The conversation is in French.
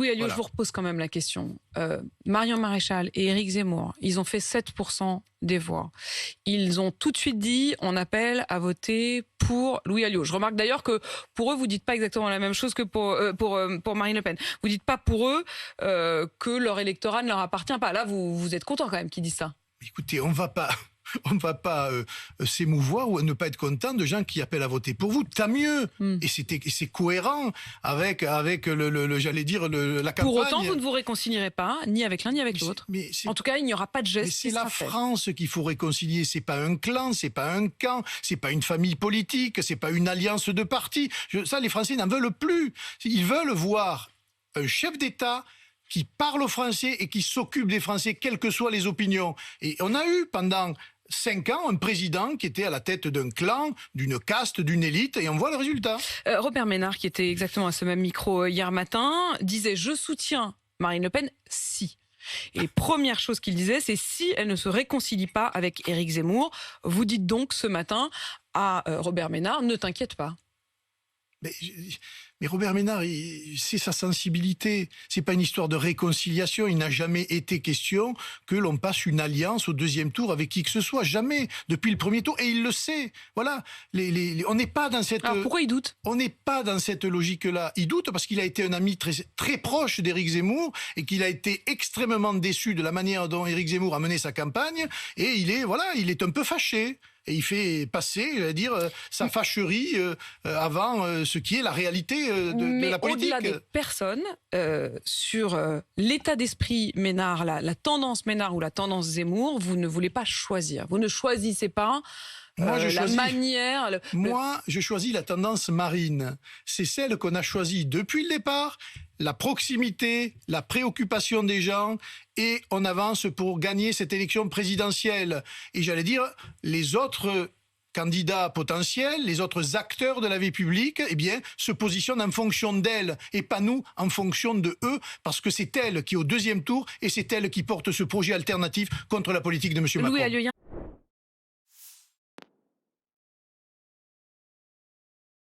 Oui, Alliot, Voilà. je vous repose quand même la question. Marion Maréchal et Éric Zemmour, ils ont fait 7% des voix. Ils ont tout de suite dit, on appelle à voter pour Louis Alliot. Je remarque d'ailleurs que pour eux, vous dites pas exactement la même chose que pour Marine Le Pen. Vous dites pas pour eux que leur électorat ne leur appartient pas. Là, vous êtes content quand même qu'ils disent ça. Écoutez, on va pas s'émouvoir ou ne pas être content de gens qui appellent à voter pour vous. Tant mieux. Et c'est cohérent avec j'allais dire la campagne. Pour autant, vous ne vous réconcilierez pas, ni avec l'un ni avec l'autre. En tout cas, il n'y aura pas de geste. Mais c'est qui la sera fait. France qu'il faut réconcilier. C'est pas un clan, c'est pas un camp, c'est pas une famille politique, c'est pas une alliance de partis. Ça, les Français n'en veulent plus. Ils veulent voir un chef d'État qui parle aux Français et qui s'occupe des Français, quelles que soient les opinions. Et on a eu pendant 5 ans un président qui était à la tête d'un clan, d'une caste, d'une élite, et on voit le résultat. Robert Ménard, qui était exactement à ce même micro hier matin, disait « Je soutiens Marine Le Pen si ». Et première chose qu'il disait, c'est si elle ne se réconcilie pas avec Éric Zemmour. Vous dites donc ce matin à Robert Ménard, ne t'inquiète pas. Mais Robert Ménard, c'est sa sensibilité. C'est pas une histoire de réconciliation. Il n'a jamais été question que l'on passe une alliance au deuxième tour avec qui que ce soit. Jamais. Depuis le premier tour. Et il le sait. Voilà. On n'est pas dans cette... Alors pourquoi il doute ? On n'est pas dans cette logique-là. Il doute parce qu'il a été un ami très, très proche d'Éric Zemmour et qu'il a été extrêmement déçu de la manière dont Éric Zemmour a mené sa campagne. Et il est un peu fâché. Et il fait passer, je vais dire, sa fâcherie avant ce qui est la réalité de la politique. Mais au-delà des personnes, sur l'état d'esprit Ménard, la tendance Ménard ou la tendance Zemmour, vous ne voulez pas choisir. Vous ne choisissez pas Moi, je choisis la tendance Marine. C'est celle qu'on a choisie depuis le départ. La proximité, la préoccupation des gens, et on avance pour gagner cette élection présidentielle. Et j'allais dire, les autres candidats potentiels, les autres acteurs de la vie publique, eh bien, se positionnent en fonction d'elles, et pas nous en fonction de eux, parce que c'est elle qui est au deuxième tour, et c'est elle qui porte ce projet alternatif contre la politique de M. Macron.